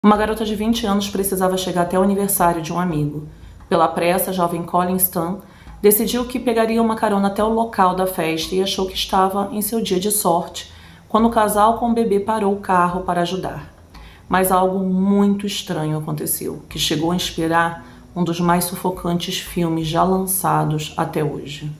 Uma garota de 20 anos precisava chegar até o aniversário de um amigo. Pela pressa, a jovem Colin Stan decidiu que pegaria uma carona até o local da festa e achou que estava em seu dia de sorte, quando o casal com o bebê parou o carro para ajudar. Mas algo muito estranho aconteceu, que chegou a inspirar um dos mais sufocantes filmes já lançados até hoje.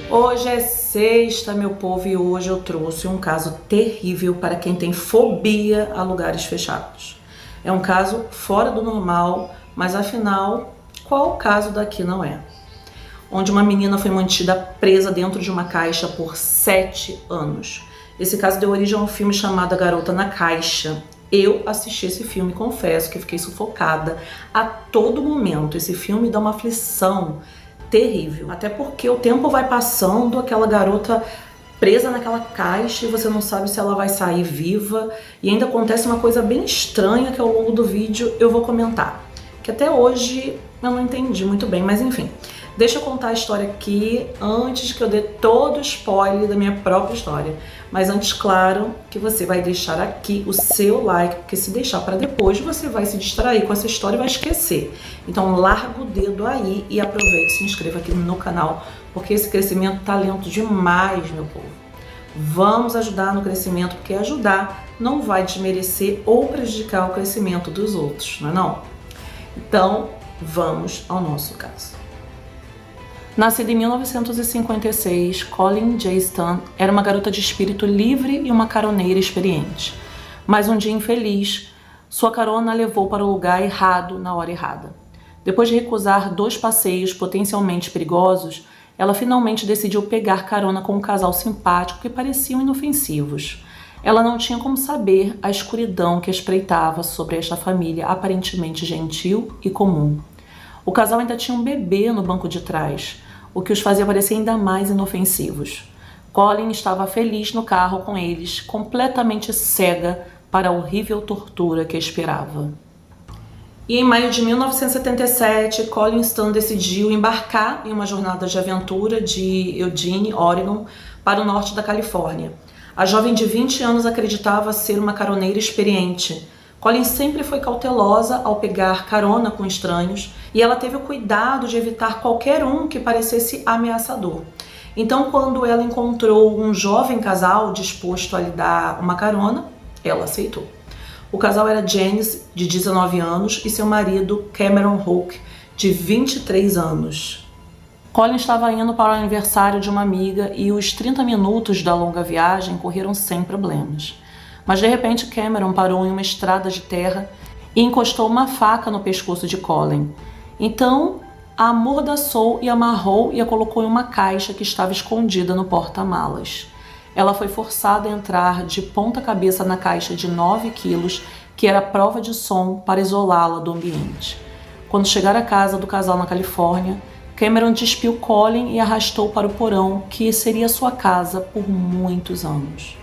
Hoje é sexta, meu povo, e hoje eu trouxe um caso terrível para quem tem fobia a lugares fechados. É um caso fora do normal, mas afinal, qual caso daqui não é? Onde uma menina foi mantida presa dentro de uma caixa por 7 anos. Esse caso deu origem a um filme chamado A Garota na Caixa. Eu assisti esse filme, confesso que fiquei sufocada a todo momento. Esse filme dá uma aflição terrível, até porque o tempo vai passando, aquela garota presa naquela caixa e você não sabe se ela vai sair viva, e ainda acontece uma coisa bem estranha que ao longo do vídeo eu vou comentar, que até hoje eu não entendi muito bem, mas enfim. Deixa eu contar a história aqui antes que eu dê todo o spoiler da minha própria história. Mas antes, claro, que você vai deixar aqui o seu like, porque se deixar para depois, você vai se distrair com essa história e vai esquecer. Então larga o dedo aí e aproveite e se inscreva aqui no canal, porque esse crescimento tá lento demais, meu povo. Vamos ajudar no crescimento, porque ajudar não vai desmerecer ou prejudicar o crescimento dos outros, não é não? Então, vamos ao nosso caso. Nascida em 1956, Colin J. Stan era uma garota de espírito livre e uma caroneira experiente. Mas um dia infeliz, sua carona a levou para o lugar errado na hora errada. Depois de recusar 2 passeios potencialmente perigosos, ela finalmente decidiu pegar carona com um casal simpático que pareciam inofensivos. Ela não tinha como saber a escuridão que espreitava sobre esta família aparentemente gentil e comum. O casal ainda tinha um bebê no banco de trás, o que os fazia parecer ainda mais inofensivos. Colin estava feliz no carro com eles, completamente cega para a horrível tortura que esperava. E em maio de 1977, Colin Stan decidiu embarcar em uma jornada de aventura de Eugene, Oregon, para o norte da Califórnia. A jovem de 20 anos acreditava ser uma caroneira experiente. Colin sempre foi cautelosa ao pegar carona com estranhos e ela teve o cuidado de evitar qualquer um que parecesse ameaçador. Então, quando ela encontrou um jovem casal disposto a lhe dar uma carona, ela aceitou. O casal era Janice, de 19 anos, e seu marido Cameron Hoke, de 23 anos. Colin estava indo para o aniversário de uma amiga e os 30 minutos da longa viagem correram sem problemas. Mas de repente Cameron parou em uma estrada de terra e encostou uma faca no pescoço de Colin. Então a amordaçou e amarrou e a colocou em uma caixa que estava escondida no porta-malas. Ela foi forçada a entrar de ponta cabeça na caixa de 9 quilos, que era prova de som para isolá-la do ambiente. Quando chegaram à casa do casal na Califórnia, Cameron despiu Colin e arrastou para o porão, que seria sua casa por muitos anos.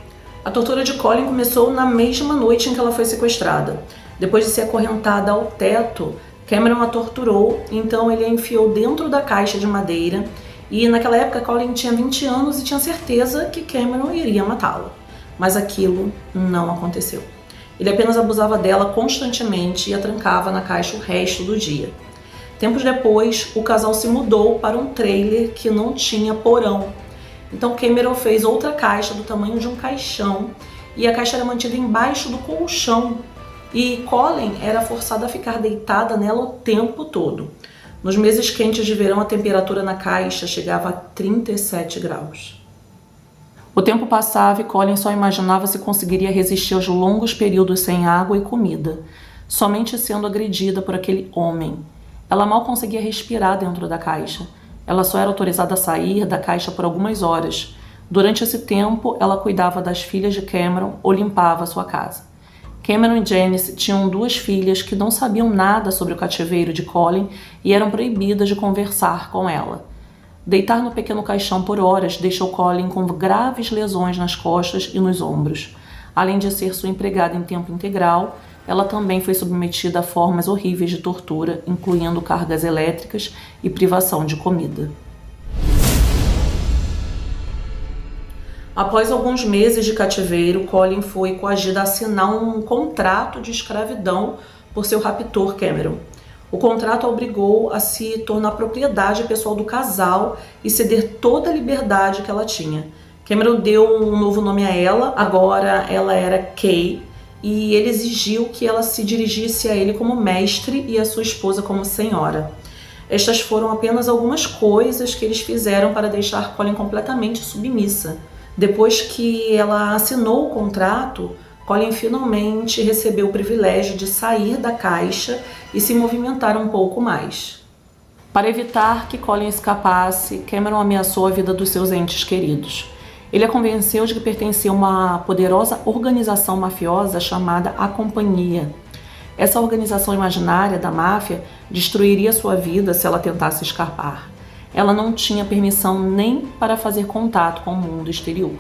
A tortura de Colin começou na mesma noite em que ela foi sequestrada. Depois de ser acorrentada ao teto, Cameron a torturou, então ele a enfiou dentro da caixa de madeira e naquela época Colin tinha 20 anos e tinha certeza que Cameron iria matá-la. Mas aquilo não aconteceu. Ele apenas abusava dela constantemente e a trancava na caixa o resto do dia. Tempos depois, o casal se mudou para um trailer que não tinha porão. Então Cameron fez outra caixa do tamanho de um caixão e a caixa era mantida embaixo do colchão. E Colin era forçada a ficar deitada nela o tempo todo. Nos meses quentes de verão, a temperatura na caixa chegava a 37 graus. O tempo passava e Colin só imaginava se conseguiria resistir aos longos períodos sem água e comida, somente sendo agredida por aquele homem. Ela mal conseguia respirar dentro da caixa. Ela só era autorizada a sair da caixa por algumas horas. Durante esse tempo, ela cuidava das filhas de Cameron ou limpava a sua casa. Cameron e Janice tinham 2 filhas que não sabiam nada sobre o cativeiro de Colin e eram proibidas de conversar com ela. Deitar no pequeno caixão por horas deixou Colin com graves lesões nas costas e nos ombros. Além de ser sua empregada em tempo integral, ela também foi submetida a formas horríveis de tortura, incluindo cargas elétricas e privação de comida. Após alguns meses de cativeiro, Colin foi coagida a assinar um contrato de escravidão por seu raptor Cameron. O contrato a obrigou a se tornar propriedade pessoal do casal e ceder toda a liberdade que ela tinha. Cameron deu um novo nome a ela, agora ela era Kay, e ele exigiu que ela se dirigisse a ele como mestre e a sua esposa como senhora. Estas foram apenas algumas coisas que eles fizeram para deixar Colin completamente submissa. Depois que ela assinou o contrato, Colin finalmente recebeu o privilégio de sair da caixa e se movimentar um pouco mais. Para evitar que Colin escapasse, Cameron ameaçou a vida dos seus entes queridos. Ele a convenceu de que pertencia a uma poderosa organização mafiosa chamada A Companhia. Essa organização imaginária da máfia destruiria sua vida se ela tentasse escapar. Ela não tinha permissão nem para fazer contato com o mundo exterior.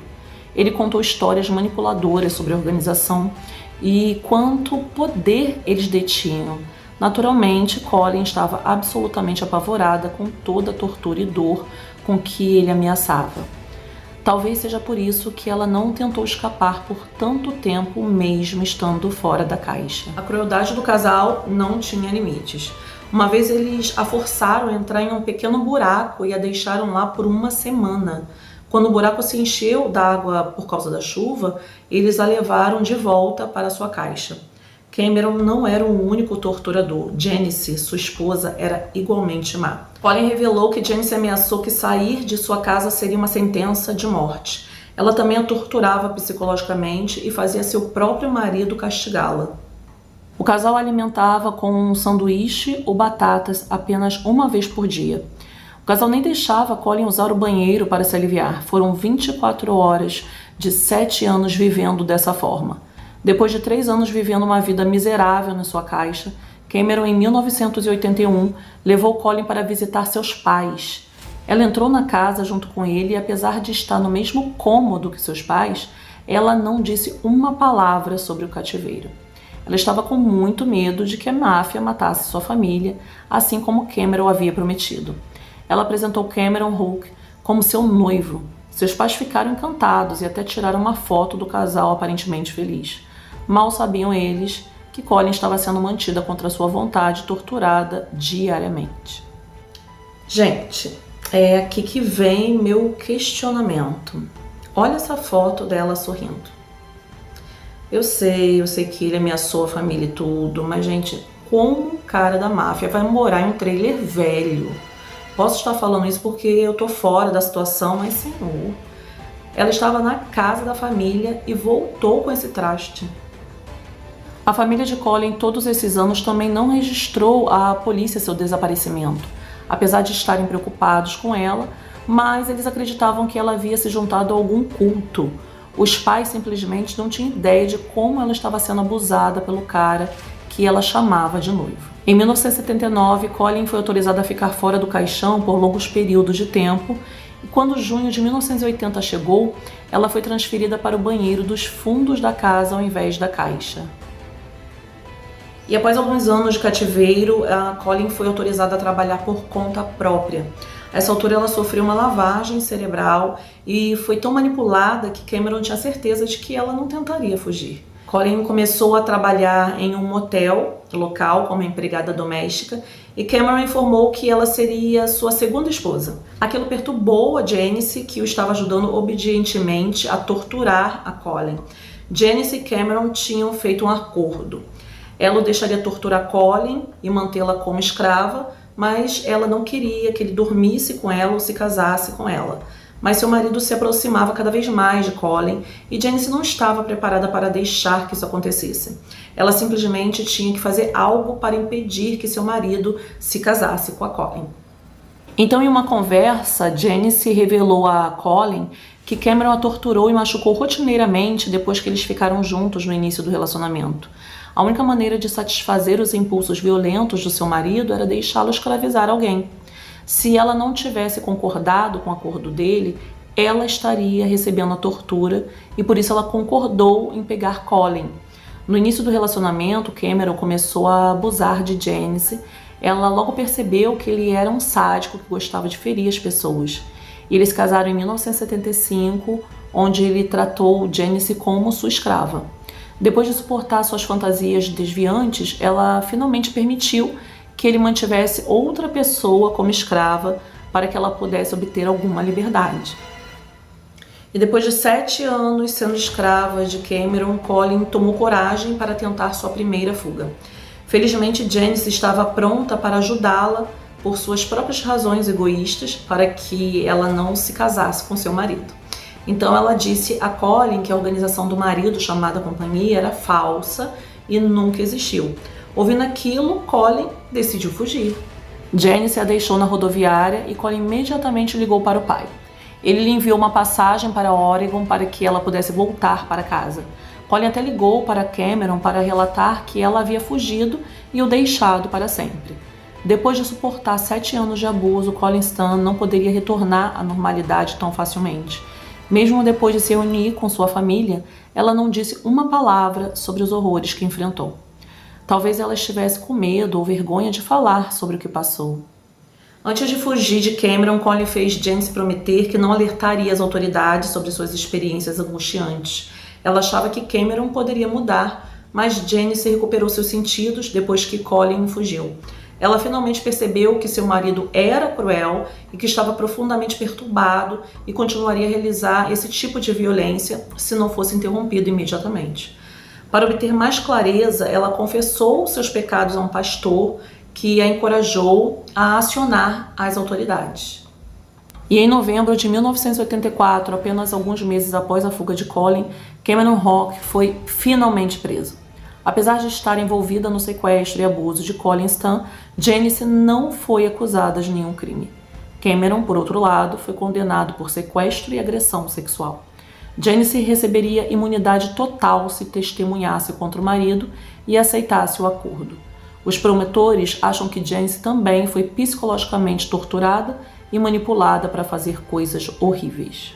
Ele contou histórias manipuladoras sobre a organização e quanto poder eles detinham. Naturalmente, Colin estava absolutamente apavorada com toda a tortura e dor com que ele ameaçava. Talvez seja por isso que ela não tentou escapar por tanto tempo, mesmo estando fora da caixa. A crueldade do casal não tinha limites. Uma vez eles a forçaram a entrar em um pequeno buraco e a deixaram lá por uma semana. Quando o buraco se encheu d'água por causa da chuva, eles a levaram de volta para sua caixa. Cameron não era o único torturador. Janice, sua esposa, era igualmente má. Colin revelou que Janice ameaçou que sair de sua casa seria uma sentença de morte. Ela também a torturava psicologicamente e fazia seu próprio marido castigá-la. O casal a alimentava com um sanduíche ou batatas apenas uma vez por dia. O casal nem deixava Colin usar o banheiro para se aliviar. Foram 24 horas de 7 anos vivendo dessa forma. Depois de 3 anos vivendo uma vida miserável na sua caixa, Cameron, em 1981, levou Colin para visitar seus pais. Ela entrou na casa junto com ele e, apesar de estar no mesmo cômodo que seus pais, ela não disse uma palavra sobre o cativeiro. Ela estava com muito medo de que a máfia matasse sua família, assim como Cameron havia prometido. Ela apresentou Cameron Hook como seu noivo. Seus pais ficaram encantados e até tiraram uma foto do casal aparentemente feliz. Mal sabiam eles que Colin estava sendo mantida contra sua vontade, torturada diariamente. Gente, é aqui que vem meu questionamento. Olha essa foto dela sorrindo. Eu sei que ele ameaçou a família e tudo, mas, gente, como um cara da máfia vai morar em um trailer velho? Posso estar falando isso porque eu tô fora da situação, mas, senhor, ela estava na casa da família e voltou com esse traste. A família de Colin, todos esses anos, também não registrou à polícia seu desaparecimento, apesar de estarem preocupados com ela, mas eles acreditavam que ela havia se juntado a algum culto. Os pais simplesmente não tinham ideia de como ela estava sendo abusada pelo cara que ela chamava de noivo. Em 1979, Colin foi autorizada a ficar fora do caixão por longos períodos de tempo e quando junho de 1980 chegou, ela foi transferida para o banheiro dos fundos da casa ao invés da caixa. E após alguns anos de cativeiro, a Colin foi autorizada a trabalhar por conta própria. A essa altura ela sofreu uma lavagem cerebral e foi tão manipulada que Cameron tinha certeza de que ela não tentaria fugir. Colin começou a trabalhar em um motel local como empregada doméstica e Cameron informou que ela seria sua segunda esposa. Aquilo perturbou a Janice, que o estava ajudando obedientemente a torturar a Colin. Janice e Cameron tinham feito um acordo. Ela o deixaria torturar Colin e mantê-la como escrava, mas ela não queria que ele dormisse com ela ou se casasse com ela. Mas seu marido se aproximava cada vez mais de Colin e Janice não estava preparada para deixar que isso acontecesse. Ela simplesmente tinha que fazer algo para impedir que seu marido se casasse com a Colin. Então, em uma conversa, Janice revelou a Colin que Cameron a torturou e machucou rotineiramente depois que eles ficaram juntos no início do relacionamento. A única maneira de satisfazer os impulsos violentos do seu marido era deixá-lo escravizar alguém. Se ela não tivesse concordado com o acordo dele, ela estaria recebendo a tortura e por isso ela concordou em pegar Colin. No início do relacionamento, Cameron começou a abusar de Janice. Ela logo percebeu que ele era um sádico que gostava de ferir as pessoas. E eles se casaram em 1975, onde ele tratou Janice como sua escrava. Depois de suportar suas fantasias desviantes, ela finalmente permitiu que ele mantivesse outra pessoa como escrava para que ela pudesse obter alguma liberdade. E depois de 7 anos sendo escrava de Cameron, Colin tomou coragem para tentar sua primeira fuga. Felizmente, Janice estava pronta para ajudá-la por suas próprias razões egoístas para que ela não se casasse com seu marido. Então ela disse a Colin que a organização do marido, chamada Companhia, era falsa e nunca existiu. Ouvindo aquilo, Colin decidiu fugir. Janice a deixou na rodoviária e Colin imediatamente ligou para o pai. Ele lhe enviou uma passagem para Oregon para que ela pudesse voltar para casa. Colin até ligou para Cameron para relatar que ela havia fugido e o deixado para sempre. Depois de suportar 7 anos de abuso, Colin Stan não poderia retornar à normalidade tão facilmente. Mesmo depois de se reunir com sua família, ela não disse uma palavra sobre os horrores que enfrentou. Talvez ela estivesse com medo ou vergonha de falar sobre o que passou. Antes de fugir de Cameron, Colin fez Janice prometer que não alertaria as autoridades sobre suas experiências angustiantes. Ela achava que Cameron poderia mudar, mas Janice recuperou seus sentidos depois que Colin fugiu. Ela finalmente percebeu que seu marido era cruel e que estava profundamente perturbado e continuaria a realizar esse tipo de violência se não fosse interrompido imediatamente. Para obter mais clareza, ela confessou seus pecados a um pastor que a encorajou a acionar as autoridades. E em novembro de 1984, apenas alguns meses após a fuga de Colin, Cameron Hawke foi finalmente preso. Apesar de estar envolvida no sequestro e abuso de Colin Stan, Janice não foi acusada de nenhum crime. Cameron, por outro lado, foi condenado por sequestro e agressão sexual. Janice receberia imunidade total se testemunhasse contra o marido e aceitasse o acordo. Os promotores acham que Janice também foi psicologicamente torturada e manipulada para fazer coisas horríveis.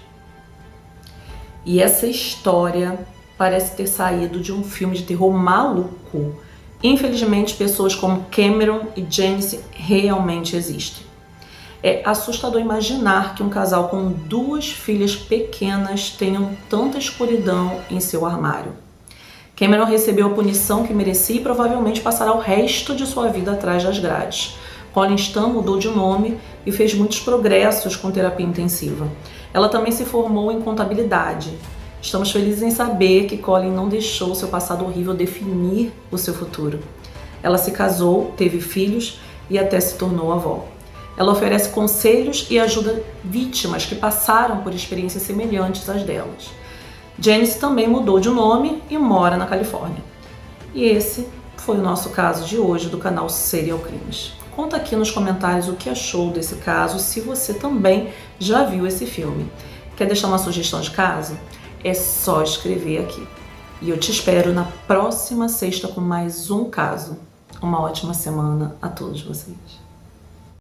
E essa história parece ter saído de um filme de terror maluco. Infelizmente, pessoas como Cameron e Janice realmente existem. É assustador imaginar que um casal com 2 filhas pequenas tenham tanta escuridão em seu armário. Cameron recebeu a punição que merecia e provavelmente passará o resto de sua vida atrás das grades. Colin Stan mudou de nome e fez muitos progressos com terapia intensiva. Ela também se formou em contabilidade. Estamos felizes em saber que Colin não deixou seu passado horrível definir o seu futuro. Ela se casou, teve filhos e até se tornou avó. Ela oferece conselhos e ajuda vítimas que passaram por experiências semelhantes às delas. Janice também mudou de nome e mora na Califórnia. E esse foi o nosso caso de hoje do canal Serial Crimes. Conta aqui nos comentários o que achou desse caso, se você também já viu esse filme. Quer deixar uma sugestão de caso? É só escrever aqui. E eu te espero na próxima sexta com mais um caso. Uma ótima semana a todos vocês.